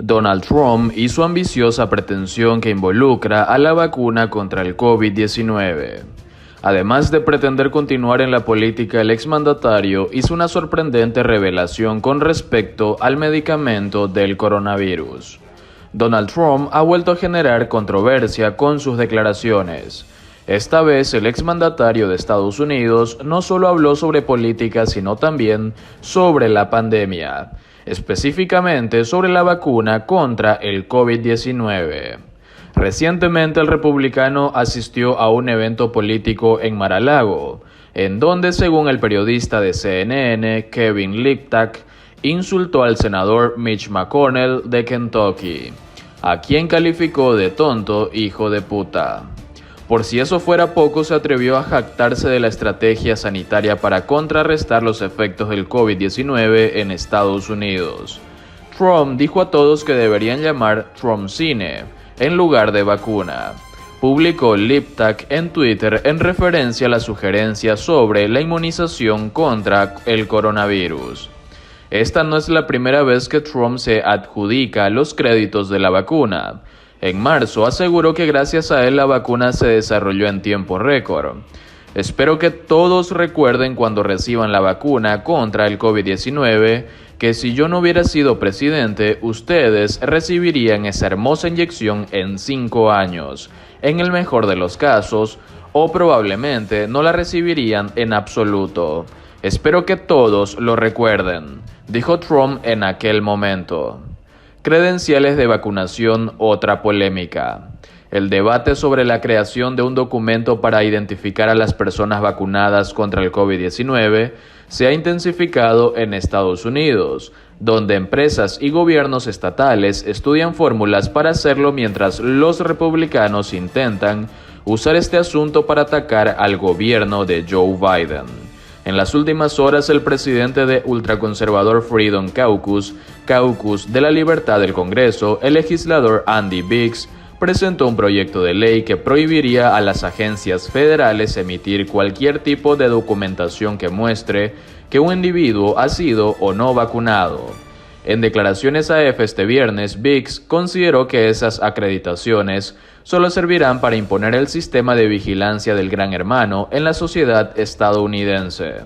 Donald Trump y su ambiciosa pretensión que involucra a la vacuna contra el COVID-19. Además de pretender continuar en la política, el exmandatario hizo una sorprendente revelación con respecto al medicamento del coronavirus. Donald Trump ha vuelto a generar controversia con sus declaraciones. Esta vez el exmandatario de Estados Unidos no solo habló sobre política, sino también sobre la pandemia, específicamente sobre la vacuna contra el COVID-19. Recientemente el republicano asistió a un evento político en Mar-a-Lago, en donde, según el periodista de CNN, Kevin Liptak, insultó al senador Mitch McConnell de Kentucky, a quien calificó de tonto hijo de puta. Por si eso fuera poco, se atrevió a jactarse de la estrategia sanitaria para contrarrestar los efectos del COVID-19 en Estados Unidos. Trump dijo a todos que deberían llamar Trumpcine en lugar de vacuna. Publicó Liptak en Twitter en referencia a la sugerencia sobre la inmunización contra el coronavirus. Esta no es la primera vez que Trump se adjudica los créditos de la vacuna. En marzo aseguró que gracias a él la vacuna se desarrolló en tiempo récord. Espero que todos recuerden cuando reciban la vacuna contra el COVID-19 que si yo no hubiera sido presidente, ustedes recibirían esa hermosa inyección en 5 años, en el mejor de los casos, o probablemente no la recibirían en absoluto. Espero que todos lo recuerden, dijo Trump en aquel momento. Credenciales de vacunación, otra polémica. El debate sobre la creación de un documento para identificar a las personas vacunadas contra el COVID-19 se ha intensificado en Estados Unidos, donde empresas y gobiernos estatales estudian fórmulas para hacerlo mientras los republicanos intentan usar este asunto para atacar al gobierno de Joe Biden. En las últimas horas, el presidente de ultraconservador Freedom Caucus de la Libertad del Congreso, el legislador Andy Biggs, presentó un proyecto de ley que prohibiría a las agencias federales emitir cualquier tipo de documentación que muestre que un individuo ha sido o no vacunado. En declaraciones a EFE este viernes, Biggs consideró que esas acreditaciones solo servirán para imponer el sistema de vigilancia del Gran Hermano en la sociedad estadounidense.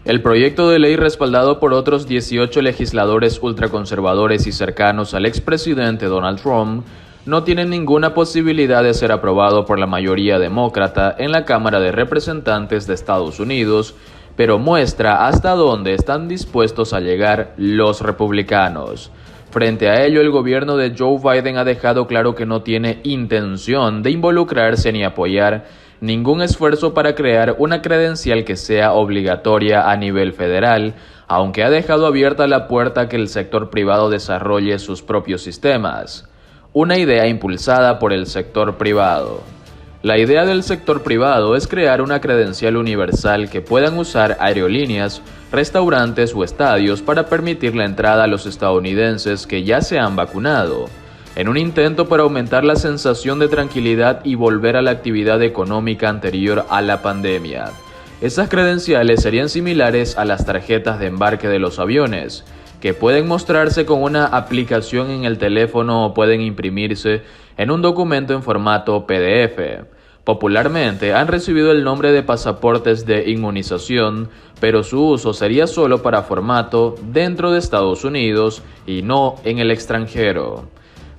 El proyecto de ley, respaldado por otros 18 legisladores ultraconservadores y cercanos al expresidente Donald Trump, no tiene ninguna posibilidad de ser aprobado por la mayoría demócrata en la Cámara de Representantes de Estados Unidos, pero muestra hasta dónde están dispuestos a llegar los republicanos. Frente a ello, el gobierno de Joe Biden ha dejado claro que no tiene intención de involucrarse ni apoyar ningún esfuerzo para crear una credencial que sea obligatoria a nivel federal, aunque ha dejado abierta la puerta a que el sector privado desarrolle sus propios sistemas. Una idea impulsada por el sector privado. La idea del sector privado es crear una credencial universal que puedan usar aerolíneas, restaurantes o estadios para permitir la entrada a los estadounidenses que ya se han vacunado, en un intento para aumentar la sensación de tranquilidad y volver a la actividad económica anterior a la pandemia. Esas credenciales serían similares a las tarjetas de embarque de los aviones, que pueden mostrarse con una aplicación en el teléfono o pueden imprimirse en un documento en formato PDF. Popularmente han recibido el nombre de pasaportes de inmunización, pero su uso sería solo para formato dentro de Estados Unidos y no en el extranjero.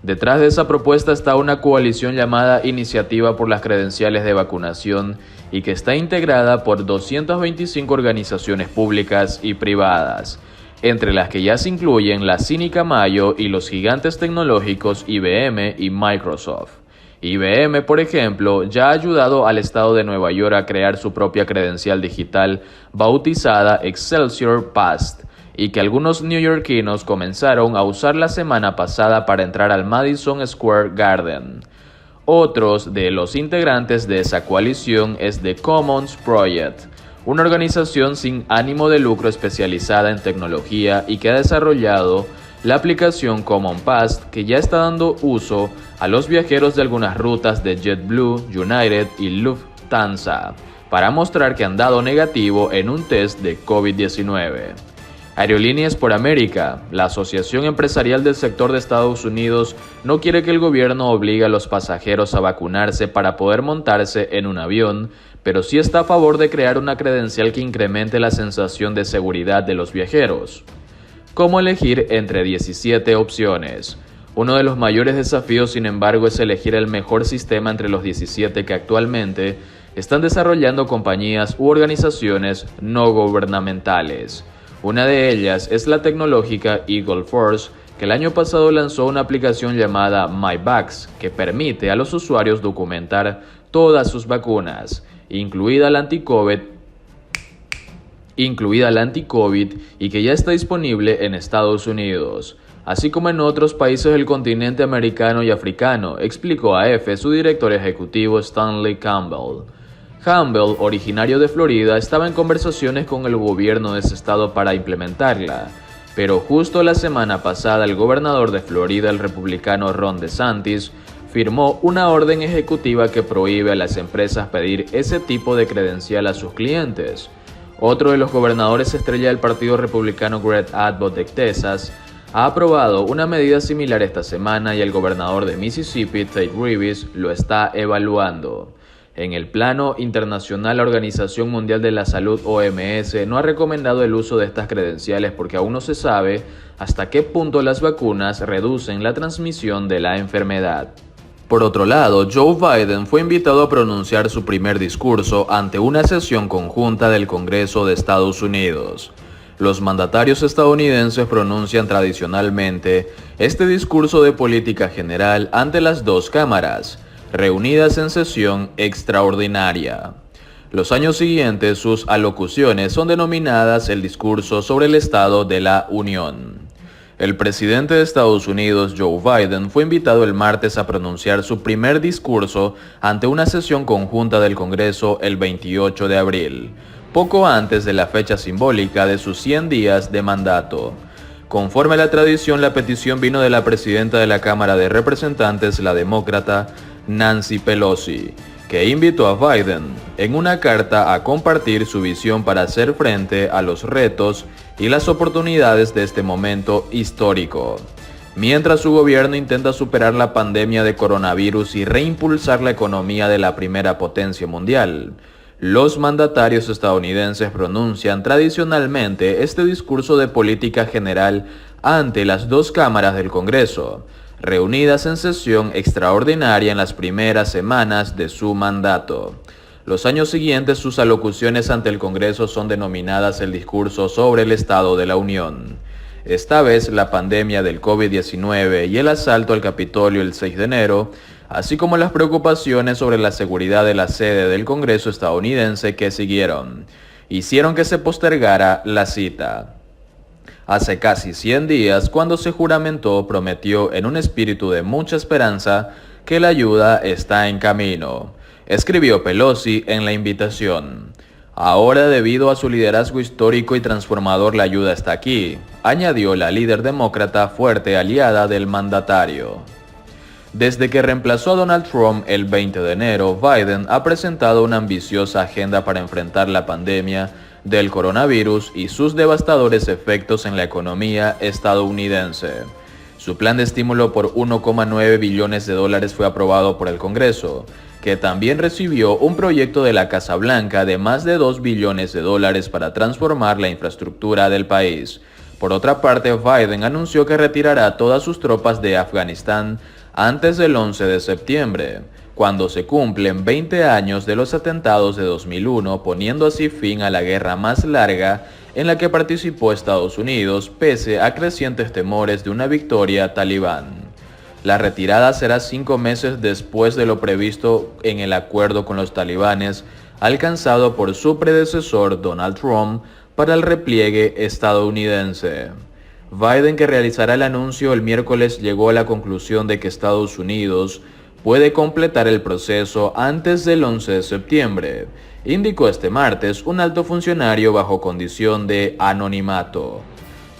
Detrás de esa propuesta está una coalición llamada Iniciativa por las Credenciales de Vacunación y que está integrada por 225 organizaciones públicas y privadas, entre las que ya se incluyen la Cínica Mayo y los gigantes tecnológicos IBM y Microsoft. IBM, por ejemplo, ya ha ayudado al estado de Nueva York a crear su propia credencial digital bautizada Excelsior Pass, y que algunos neoyorquinos comenzaron a usar la semana pasada para entrar al Madison Square Garden. Otros de los integrantes de esa coalición es The Commons Project, una organización sin ánimo de lucro especializada en tecnología y que ha desarrollado la aplicación Common Pass, que ya está dando uso a los viajeros de algunas rutas de JetBlue, United y Lufthansa para mostrar que han dado negativo en un test de COVID-19. Aerolíneas por América. La Asociación Empresarial del Sector de Estados Unidos no quiere que el gobierno obligue a los pasajeros a vacunarse para poder montarse en un avión, pero sí está a favor de crear una credencial que incremente la sensación de seguridad de los viajeros. ¿Cómo elegir entre 17 opciones? Uno de los mayores desafíos, sin embargo, es elegir el mejor sistema entre los 17 que actualmente están desarrollando compañías u organizaciones no gubernamentales. Una de ellas es la tecnológica Eagle Force, que el año pasado lanzó una aplicación llamada MyVax, que permite a los usuarios documentar todas sus vacunas, incluida la anti-COVID, y que ya está disponible en Estados Unidos, así como en otros países del continente americano y africano, explicó a EFE su director ejecutivo Stanley Campbell. Campbell, originario de Florida, estaba en conversaciones con el gobierno de ese estado para implementarla, pero justo la semana pasada el gobernador de Florida, el republicano Ron DeSantis, firmó una orden ejecutiva que prohíbe a las empresas pedir ese tipo de credencial a sus clientes. Otro de los gobernadores estrella del Partido Republicano, Greg Abbott de Texas, ha aprobado una medida similar esta semana y el gobernador de Mississippi, Tate Reeves, lo está evaluando. En el plano internacional, la Organización Mundial de la Salud, OMS, no ha recomendado el uso de estas credenciales porque aún no se sabe hasta qué punto las vacunas reducen la transmisión de la enfermedad. Por otro lado, Joe Biden fue invitado a pronunciar su primer discurso ante una sesión conjunta del Congreso de Estados Unidos. Los mandatarios estadounidenses pronuncian tradicionalmente este discurso de política general ante las dos cámaras, reunidas en sesión extraordinaria. Los años siguientes, sus alocuciones son denominadas el discurso sobre el Estado de la Unión. El presidente de Estados Unidos, Joe Biden, fue invitado el martes a pronunciar su primer discurso ante una sesión conjunta del Congreso el 28 de abril, poco antes de la fecha simbólica de sus 100 días de mandato. Conforme a la tradición, la petición vino de la presidenta de la Cámara de Representantes, la demócrata Nancy Pelosi, que invitó a Biden en una carta a compartir su visión para hacer frente a los retos y las oportunidades de este momento histórico, mientras su gobierno intenta superar la pandemia de coronavirus y reimpulsar la economía de la primera potencia mundial. Los mandatarios estadounidenses pronuncian tradicionalmente este discurso de política general ante las dos cámaras del Congreso, reunidas en sesión extraordinaria en las primeras semanas de su mandato. Los años siguientes, sus alocuciones ante el Congreso son denominadas el discurso sobre el Estado de la Unión. Esta vez, la pandemia del COVID-19 y el asalto al Capitolio el 6 de enero, así como las preocupaciones sobre la seguridad de la sede del Congreso estadounidense que siguieron, hicieron que se postergara la cita. Hace casi 100 días, cuando se juramentó, prometió en un espíritu de mucha esperanza que la ayuda está en camino, escribió Pelosi en la invitación. Ahora, debido a su liderazgo histórico y transformador, la ayuda está aquí, añadió la líder demócrata, fuerte aliada del mandatario. Desde que reemplazó a Donald Trump el 20 de enero, Biden ha presentado una ambiciosa agenda para enfrentar la pandemia del coronavirus y sus devastadores efectos en la economía estadounidense. Su plan de estímulo por 1,9 billones de dólares fue aprobado por el Congreso, que también recibió un proyecto de la Casa Blanca de más de 2 billones de dólares para transformar la infraestructura del país. Por otra parte, Biden anunció que retirará todas sus tropas de Afganistán antes del 11 de septiembre, cuando se cumplen 20 años de los atentados de 2001, poniendo así fin a la guerra más larga en la que participó Estados Unidos, pese a crecientes temores de una victoria talibán. La retirada será 5 meses después de lo previsto en el acuerdo con los talibanes alcanzado por su predecesor Donald Trump para el repliegue estadounidense. Biden, que realizará el anuncio el miércoles, llegó a la conclusión de que Estados Unidos puede completar el proceso antes del 11 de septiembre, indicó este martes un alto funcionario bajo condición de anonimato.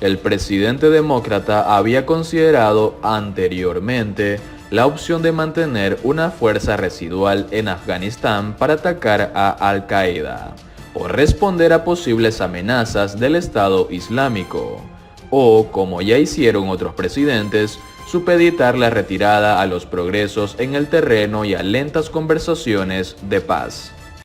El presidente demócrata había considerado anteriormente la opción de mantener una fuerza residual en Afganistán para atacar a Al-Qaeda, o responder a posibles amenazas del Estado Islámico, o, como ya hicieron otros presidentes, supeditar la retirada a los progresos en el terreno y a lentas conversaciones de paz.